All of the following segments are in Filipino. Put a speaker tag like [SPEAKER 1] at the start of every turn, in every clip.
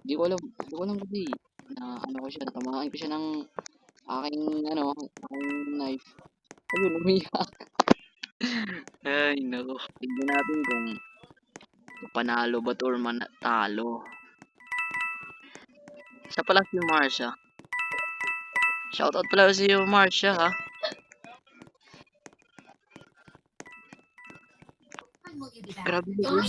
[SPEAKER 1] Di ko alam kasi na ano ko siya, natamaan ko siya ng aking knife. Ayun, umiyak. Ay, nako. Tignan natin kung panalo ba to or talo. Siya pala si Marsha. Shoutout pala si Marsha ha. Grabe ba yun?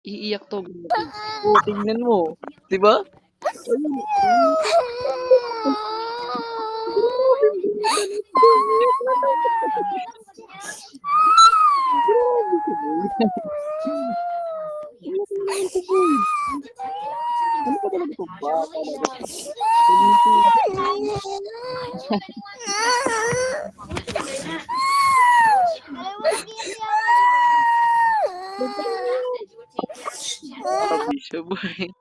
[SPEAKER 1] Iiyak to. Oh, tingnan mo. Diba? Ayun. Ano ka talaga ito? Bata talaga. Bisyo boy.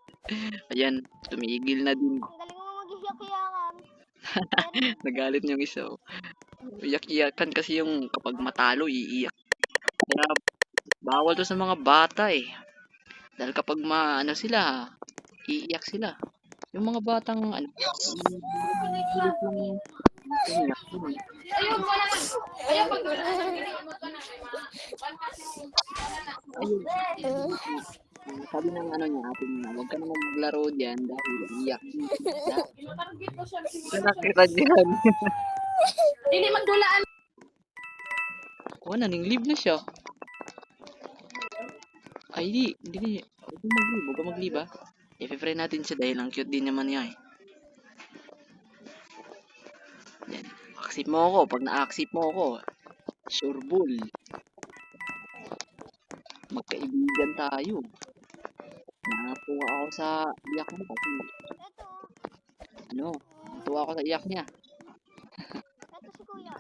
[SPEAKER 1] Ayan, tumigil na din.
[SPEAKER 2] Ang galing mo mag-iyak-iyakan.
[SPEAKER 1] Nagalit yung isa. Oh. Iyak-iyakan kasi yung kapag matalo, iiyak. Kaya bawal to sa mga bata eh. Dahil kapag ano sila, iiyak sila. Yung mga batang ayun. Sabi ng niya, ating huwag ka naman maglaro diyan dahil iiyak. Nakita diyan.
[SPEAKER 3] Hindi magdulaan.
[SPEAKER 1] Oh, naninglib na siya. Ay, hindi. Huwag ka maglib ah. I-friend natin siya dahil ang cute din naman niya eh. Yan. Accept mo ako. Pag na-accept mo ako, sure bull. Magkaibigan tayo. Natuwa ako sa iyak mo kasi natuwa ako sa iyak niya.
[SPEAKER 2] Ito si kuya.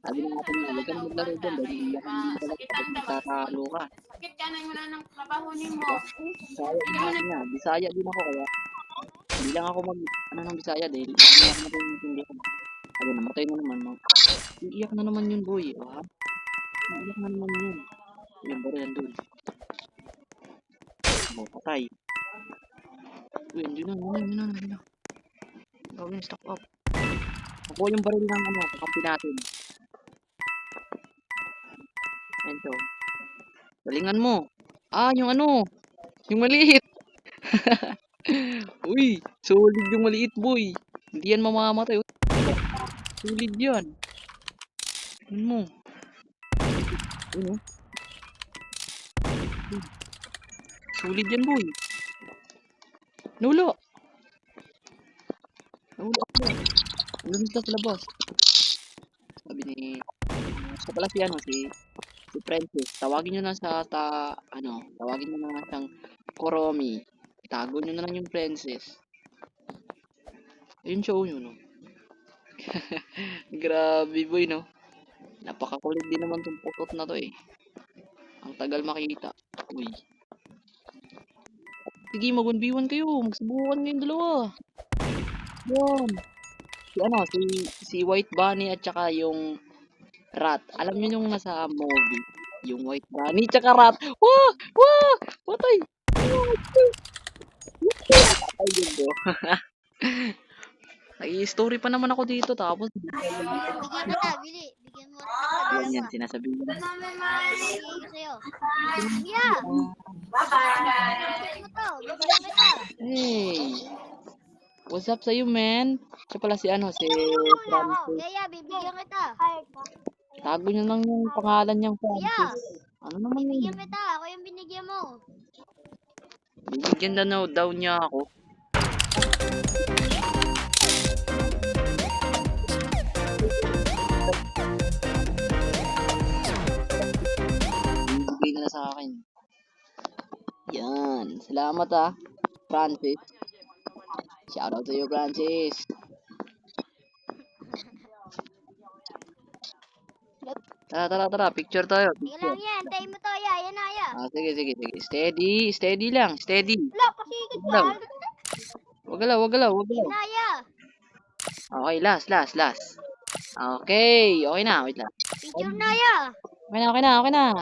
[SPEAKER 1] Sabi na natin na huwag ka na maglaro dyan dahil iyak mo din talaga kapag magtatalo ka.
[SPEAKER 3] Sakit ka na mo na ng trabaho mo.
[SPEAKER 1] Bisaya din natin nga. Bisaya din ako kaya hindi lang ako ng Bisaya dahil hindi ako naiintindihan. Sabi namatay na naman. Iiyak na naman yun boy. Ha? Iiyak na naman yun. Yung baril doon. Oh, patay. Uy, yun na. Gawin, stock up. Ako yung baril ng kakampi natin. Ayun to. Galingan mo. Yung yung maliit. Uy, solid yung maliit boy. Hindi yan mamamatay. Solid yan. Ayun mo. Ayun. Solid yan boy. Nulo ako. Lumita sa labas. Sabi ni siya pala si Princess. Tawagin nyo na tawagin nyo na siyang Koromi. Itago nyo na lang yung Princess. Ayun siya no. Grabe boy no. Napakakulit din naman tong putot na to eh. Ang tagal makita. Uy. Sige, mag-1v1 kayo. Magsubukan kayong dalawa. Yan. Si White Bunny at saka yung Rat. Alam niyo yung nasa movie. Yung White Bunny tsaka Rat. Wah! Wah! Patay! Patay yun bro. Nag-i-story pa naman ako dito tapos
[SPEAKER 2] Bigyan kita, Bili. Bigyan mo rin
[SPEAKER 1] yan sinasabihin niya.
[SPEAKER 2] Bigyan ko sa'yo. Kuya!
[SPEAKER 3] Bye-bye.
[SPEAKER 2] Bigyan mo to. Bigyan kita.
[SPEAKER 1] Hey! What's up sa'yo, man? Siya pala si si Francis.
[SPEAKER 2] Yaya, bibigyan kita.
[SPEAKER 1] Tago niyo lang yung pangalan niyang Francis. Ano naman yun?
[SPEAKER 2] Bibigyan kita. Ako yung binigyan mo.
[SPEAKER 1] Bibigyan na daw niya ako. Bibigay na sa akin. Yan. Salamat Francis. Shoutout to you, Francis. Tara. Picture tayo.
[SPEAKER 2] Sige lang yan. Tayo mo to, ya. Yan na, ya.
[SPEAKER 1] Sige. Steady lang. Steady.
[SPEAKER 2] Wala, pasigit
[SPEAKER 1] Wag
[SPEAKER 2] ka.
[SPEAKER 1] Wag galaw.
[SPEAKER 2] Yan na, ya.
[SPEAKER 1] Okay, last. Okay, okay na. Wait lang.
[SPEAKER 2] Picture na ya.
[SPEAKER 1] Okay na.